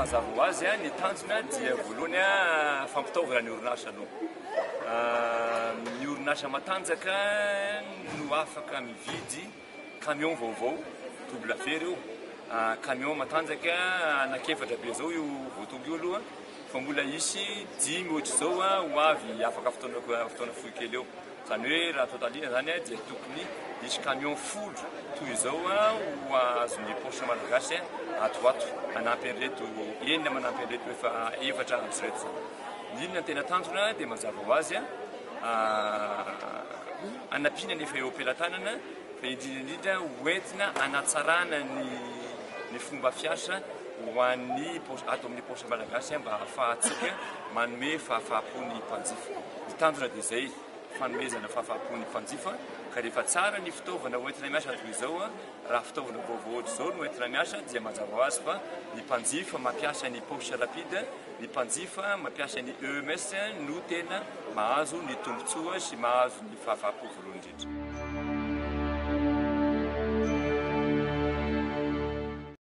mazava ho azy ny tanjona dia voalohany fampitaovana ny orinasa aloha. Ny orinasa matanjaka no afaka mividy camion vaovao double affaire io. Camion matanjaka anakefatra be zao io voatonga io aloha fa mbola isy 10 ohatra zao ho avy afaka fotoana fohy kely eo. Zany hoe raha totalina zany dia tokony isy camion folo toy izao ho azon'ny poche malagasy atoato anampy an'ireto enina manampy an'ireto efa efatra andro reto zany. Ny inona tena tanjona dia mazava ho azy anampiana nefa eo am-pelantanana fa indrindra hoentina anatsarana ny fomba fiasa ho an'ny ato amin'ny poche malagasy mba ahafahantsika manome fahafahampon'ny mpanjifa. Ny tanjona dia izay fanomezana fahafahampon'ny mpanjifa ka rehefa tsara ny fitaovana hoentina miasa toy izao raha fitaovana vaovao ohatra izao no hoentina miasa dia mazava ho azy fa ny mpanjifa mampiasa ny poche rapide, ny mpanjifa mampiasa ny EMS no tena mahazo ny tombotsoa sy mahazo ny fahafahampo voalohany indrindra.